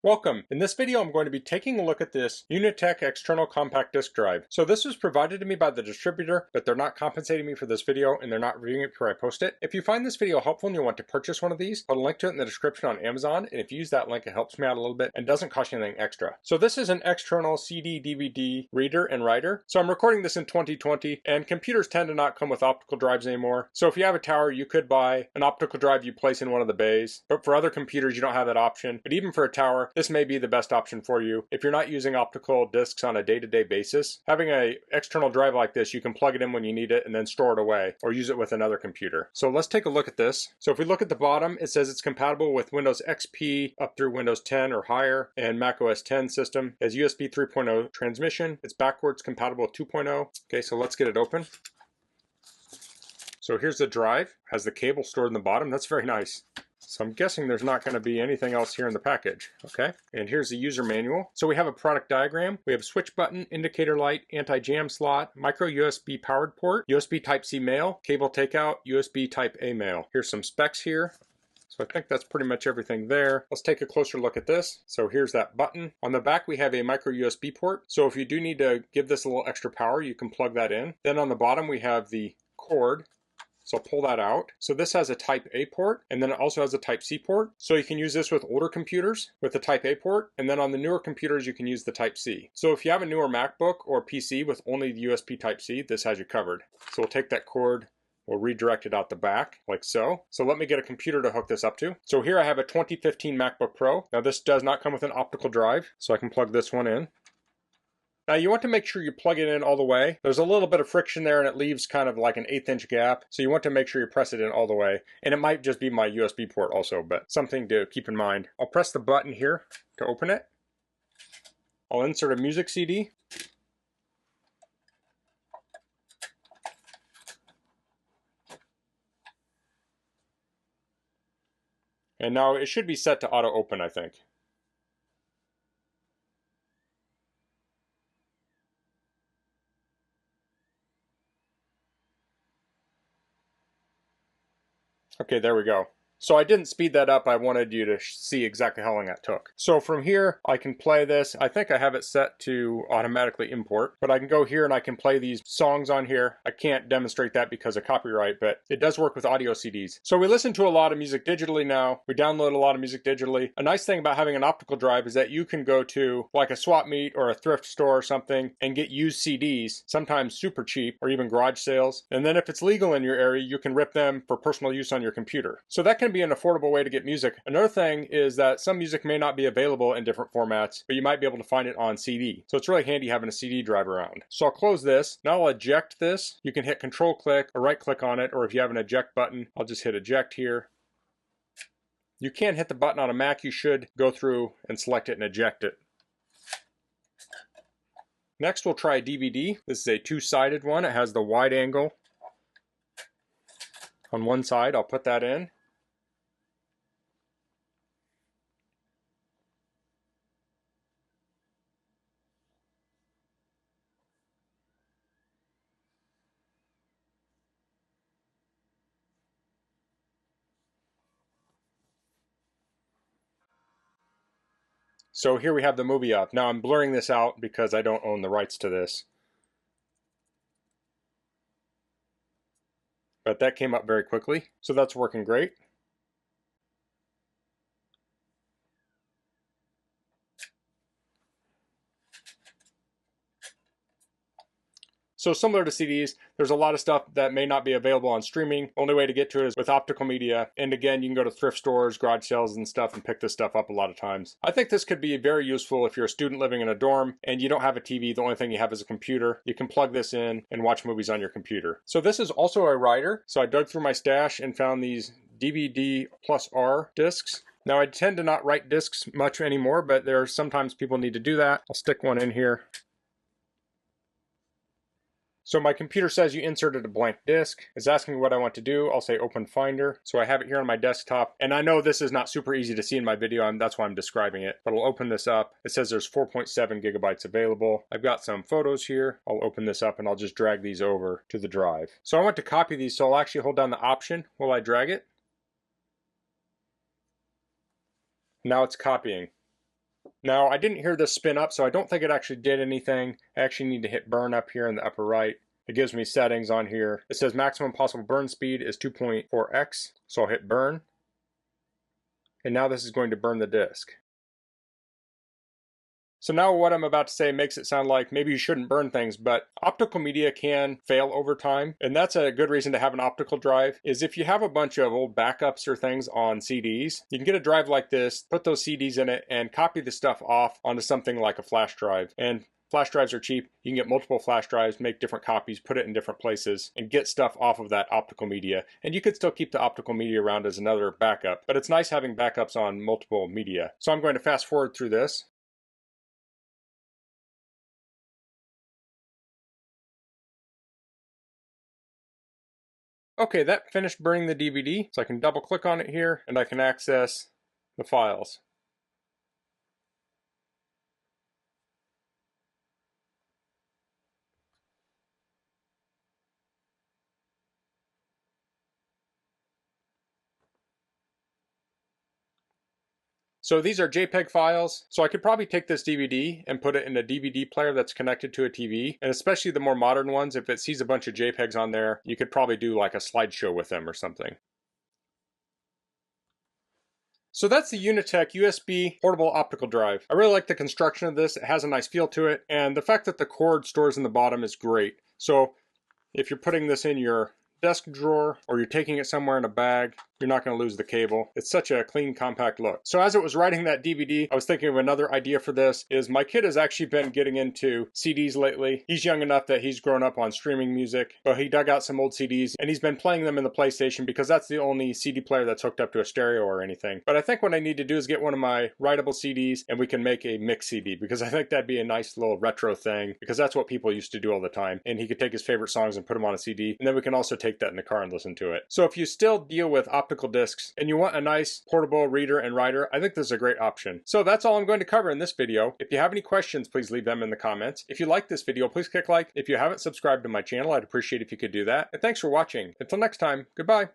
Welcome. In this video I'm going to be taking a look at this Unitek external compact disk drive. So this was provided to me by the distributor, but they're not compensating me for this video and they're not reviewing it before I post it. If you find this video helpful and you want to purchase one of these, I'll link to it in the description on Amazon, and if you use that link it helps me out a little bit and doesn't cost you anything extra. So this is an external CD DVD reader and writer. So I'm recording this in 2020 and computers tend to not come with optical drives anymore. So if you have a tower you could buy an optical drive you place in one of the bays, but for other computers you don't have that option. But even for a tower, this may be the best option for you. If you're not using optical discs on a day-to-day basis, having an external drive like this, you can plug it in when you need it and then store it away or use it with another computer. So let's take a look at this. So if we look at the bottom, it says it's compatible with Windows XP up through Windows 10 or higher and Mac OS 10 system. It has USB 3.0 transmission. It's backwards compatible with 2.0. Okay, so let's get it open. So here's the drive. Has the cable stored in the bottom. That's very nice. So I'm guessing there's not going to be anything else here in the package, okay? And here's the user manual. So we have a product diagram. We have a switch button, indicator light, anti-jam slot, micro USB powered port, USB Type-C male, cable takeout, USB Type-A male. Here's some specs here. So I think that's pretty much everything there. Let's take a closer look at this. So here's that button. On the back we have a micro USB port. So if you do need to give this a little extra power, you can plug that in. Then on the bottom we have the cord. So I'll pull that out. So this has a Type-A port, and then it also has a Type-C port. So you can use this with older computers with the Type-A port, and then on the newer computers you can use the Type-C. So if you have a newer MacBook or PC with only the USB Type-C, this has you covered. So we'll take that cord, we'll redirect it out the back, like so. So let me get a computer to hook this up to. So here I have a 2015 MacBook Pro. Now this does not come with an optical drive, so I can plug this one in. Now you want to make sure you plug it in all the way. There's a little bit of friction there and it leaves kind of like an 1/8 inch gap. So you want to make sure you press it in all the way. And it might just be my USB port also, but something to keep in mind. I'll press the button here to open it. I'll insert a music CD. And now it should be set to auto open, I think. Okay, there we go. So I didn't speed that up. I wanted you to see exactly how long that took. So from here, I can play this. I think I have it set to automatically import, but I can go here and I can play these songs on here. I can't demonstrate that because of copyright, but it does work with audio CDs. So we listen to a lot of music digitally now. We download a lot of music digitally. A nice thing about having an optical drive is that you can go to like a swap meet or a thrift store or something and get used CDs, sometimes super cheap or even garage sales. And then if it's legal in your area, you can rip them for personal use on your computer. So that can be an affordable way to get music. Another thing is that some music may not be available in different formats, but you might be able to find it on CD. So it's really handy having a CD drive around. So I'll close this. Now I'll eject this. You can hit Control click or right click on it, or if you have an eject button, I'll just hit eject here. You can't hit the button on a Mac. You should go through and select it and eject it. Next we'll try a DVD. This is a two-sided one. It has the wide angle on one side. I'll put that in. So here we have the movie up. Now I'm blurring this out because I don't own the rights to this. But that came up very quickly, so that's working great. So similar to CDs, there's a lot of stuff that may not be available on streaming. Only way to get to it is with optical media. And again, you can go to thrift stores, garage sales and stuff and pick this stuff up a lot of times. I think this could be very useful if you're a student living in a dorm and you don't have a TV. The only thing you have is a computer. You can plug this in and watch movies on your computer. So this is also a writer. So I dug through my stash and found these DVD plus R discs. Now I tend to not write discs much anymore, but there are sometimes people need to do that. I'll stick one in here. So my computer says you inserted a blank disk. It's asking me what I want to do. I'll say open Finder. So I have it here on my desktop. And I know this is not super easy to see in my video. That's why I'm describing it. But I'll open this up. It says there's 4.7 gigabytes available. I've got some photos here. I'll open this up and I'll just drag these over to the drive. So I want to copy these. So I'll actually hold down the Option while I drag it. Now it's copying. Now, I didn't hear this spin up, so I don't think it actually did anything. I actually need to hit burn up here in the upper right. It gives me settings on here. It says maximum possible burn speed is 2.4x, so I'll hit burn. And now this is going to burn the disk. So now what I'm about to say makes it sound like maybe you shouldn't burn things, but optical media can fail over time. And that's a good reason to have an optical drive, is if you have a bunch of old backups or things on CDs, you can get a drive like this, put those CDs in it, and copy the stuff off onto something like a flash drive. And flash drives are cheap. You can get multiple flash drives, make different copies, put it in different places, and get stuff off of that optical media. And you could still keep the optical media around as another backup, but it's nice having backups on multiple media. So I'm going to fast forward through this. Okay, that finished burning the DVD, so I can double click on it here and I can access the files. So these are JPEG files, so I could probably take this DVD and put it in a DVD player that's connected to a TV, and especially the more modern ones, if it sees a bunch of JPEGs on there, you could probably do like a slideshow with them or something. So that's the Unitek USB portable optical drive. I really like the construction of this. It has a nice feel to it, and the fact that the cord stores in the bottom is great. So if you're putting this in your desk drawer or you're taking it somewhere in a bag, you're not going to lose the cable. It's such a clean, compact look. So as it was writing that DVD, I was thinking of another idea for this, is my kid has actually been getting into CDs lately. He's young enough that he's grown up on streaming music, but he dug out some old CDs and he's been playing them in the PlayStation because that's the only CD player that's hooked up to a stereo or anything. But I think what I need to do is get one of my writable CDs and we can make a mix CD, because I think that'd be a nice little retro thing, because that's what people used to do all the time. And he could take his favorite songs and put them on a CD, and then we can also take that in the car and listen to it. So if you still deal with optical discs and you want a nice portable reader and writer, I think this is a great option. So that's all I'm going to cover in this video. If you have any questions, please leave them in the comments. If you like this video, please click like. If you haven't subscribed to my channel, I'd appreciate if you could do that. And thanks for watching. Until next time, goodbye.